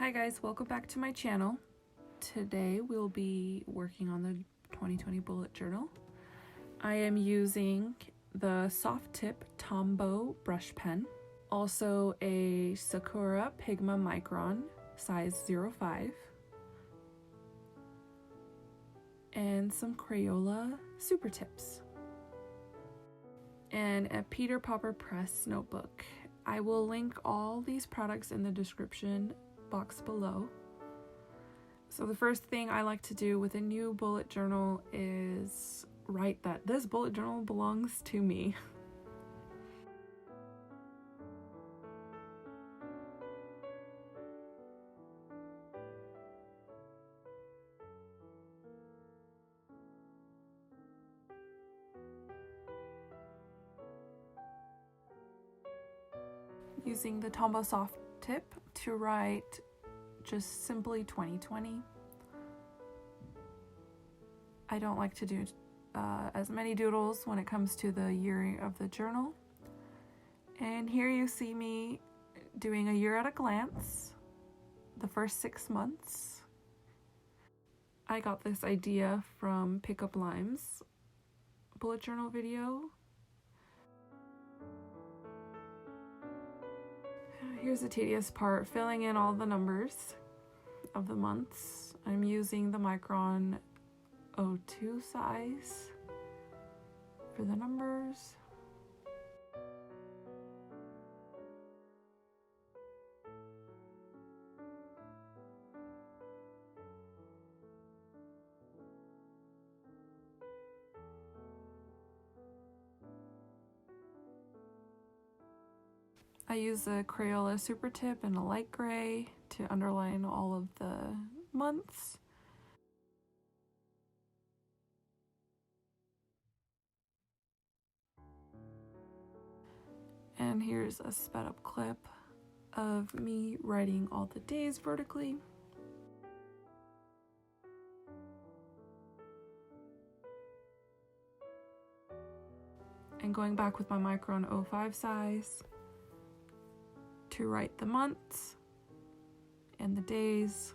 Hi guys, welcome back to my channel. Today we'll be working on the 2020 bullet journal. I am using the Supertip Tombow brush pen, also a Sakura Pigma Micron size 05, and some Crayola Supertips, and a Pauper press notebook. I will link all these products in the description box below. So the first thing I like to do with a new bullet journal is write that this bullet journal belongs to me. Using the Tombow soft tip to write just simply 2020. I don't like to do as many doodles when it comes to the year of the journal. And here you see me doing a year at a glance, the first 6 months. I got this idea from Pick Up Lime's bullet journal video. Here's the tedious part, filling in all the numbers of the months. I'm using the Micron 02 size for the numbers. I use a Crayola Supertip in a light gray to underline all of the months. And here's a sped up clip of me writing all the days vertically. And going back with my Micron 05 size to write the months and the days.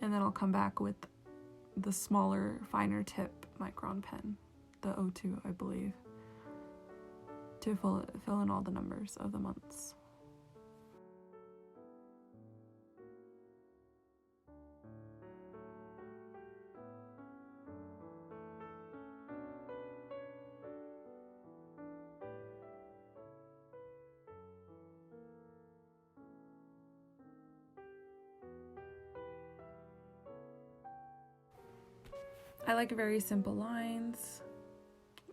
And then I'll come back with the smaller, finer tip Micron pen, the 02, I believe, to fill in all the numbers of the months. I like very simple lines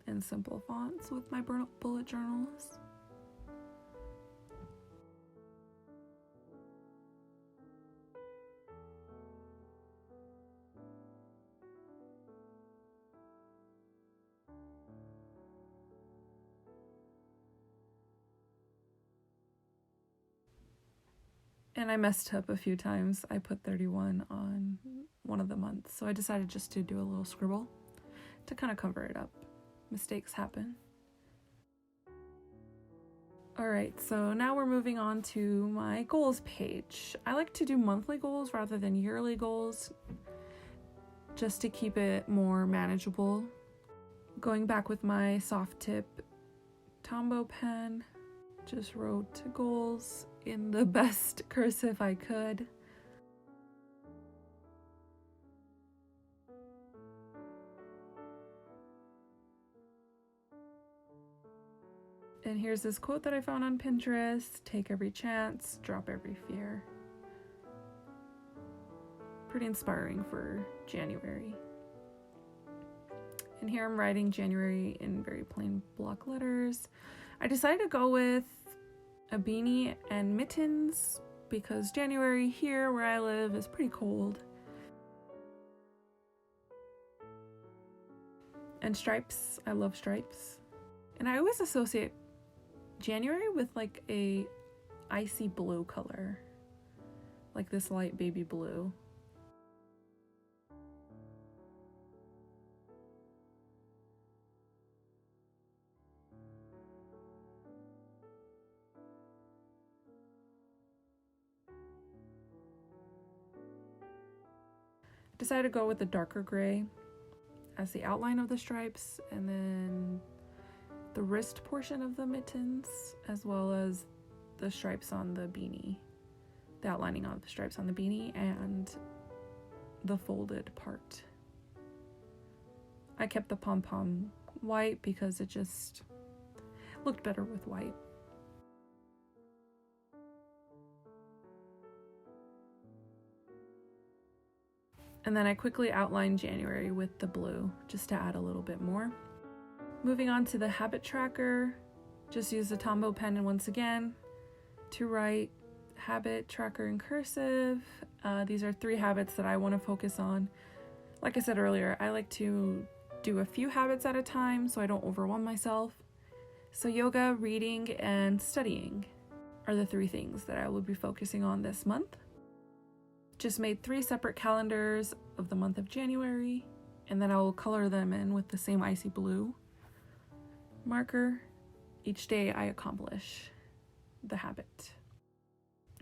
and simple fonts with my bullet journals. And I messed up a few times. I put 31 on one of the months, so I decided just to do a little scribble to kind of cover it up. Mistakes happen. Alright, so now we're moving on to my goals page. I like to do monthly goals rather than yearly goals, just to keep it more manageable. Going back with my soft tip Tombow pen, just wrote goals in the best cursive I could. And here's this quote that I found on Pinterest: take every chance, drop every fear. Pretty inspiring for January. And here I'm writing January in very plain block letters. I decided to go with a beanie and mittens because January here where I live is pretty cold. And stripes, I love stripes. And I always associate January with like a icy blue color, like this light baby blue. Decided to go with the darker gray as the outline of the stripes, and then the wrist portion of the mittens, as well as the stripes on the beanie, the outlining of the stripes on the beanie and the folded part. I kept the pom-pom white because it just looked better with white. And then I quickly outlined January with the blue just to add a little bit more. Moving on to the habit tracker, just use the Tombow pen once again to write habit tracker in cursive. These are 3 habits that I want to focus on. Like I said earlier, I like to do a few habits at a time so I don't overwhelm myself. So yoga, reading, and studying are the 3 things that I will be focusing on this month. Just made 3 separate calendars of the month of January, and then I will color them in with the same icy blue marker. Each day I accomplish the habit.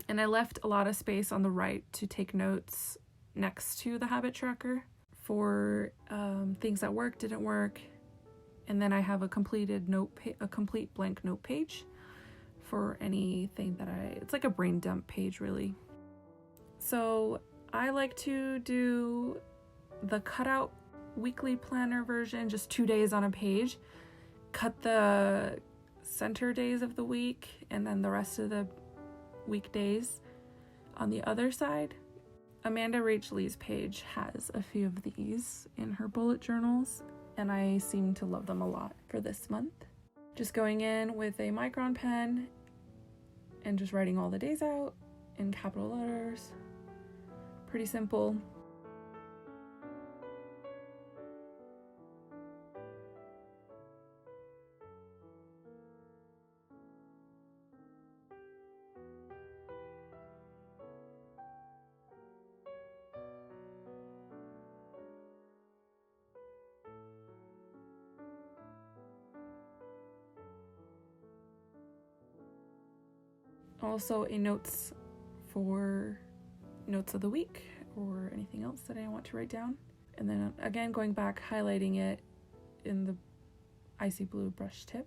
And I left a lot of space on the right to take notes next to the habit tracker for things that worked, didn't work. And then I have a complete blank note page for anything that it's like a brain dump page really. So I like to do the cutout weekly planner version, just 2 days on a page, cut the center days of the week and then the rest of the weekdays on the other side. Amanda Rach Lee's page has a few of these in her bullet journals, and I seem to love them a lot for this month. Just going in with a Micron pen and just writing all the days out in capital letters. Pretty simple. Also a notes for notes of the week or anything else that I want to write down. And then again, going back, highlighting it in the icy blue brush tip.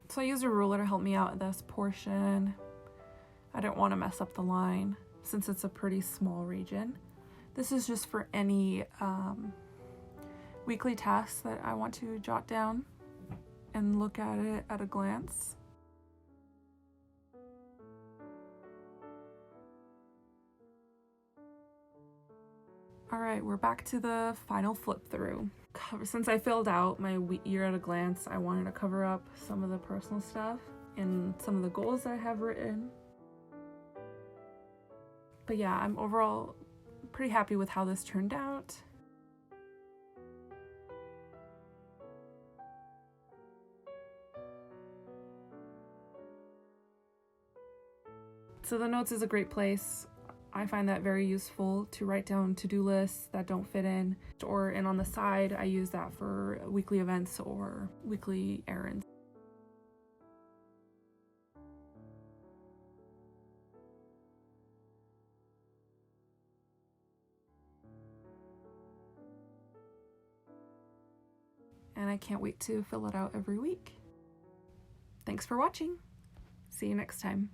So I used a ruler to help me out in this portion. I didn't want to mess up the line since it's a pretty small region. This is just for any weekly tasks that I want to jot down and look at it at a glance. All right, we're back to the final flip through. Since I filled out my year at a glance, I wanted to cover up some of the personal stuff and some of the goals that I have written. But yeah, I'm overall pretty happy with how this turned out. So the notes is a great place. I find that very useful to write down to-do lists that don't fit in, and on the side I use that for weekly events or weekly errands. And I can't wait to fill it out every week. Thanks for watching. See you next time.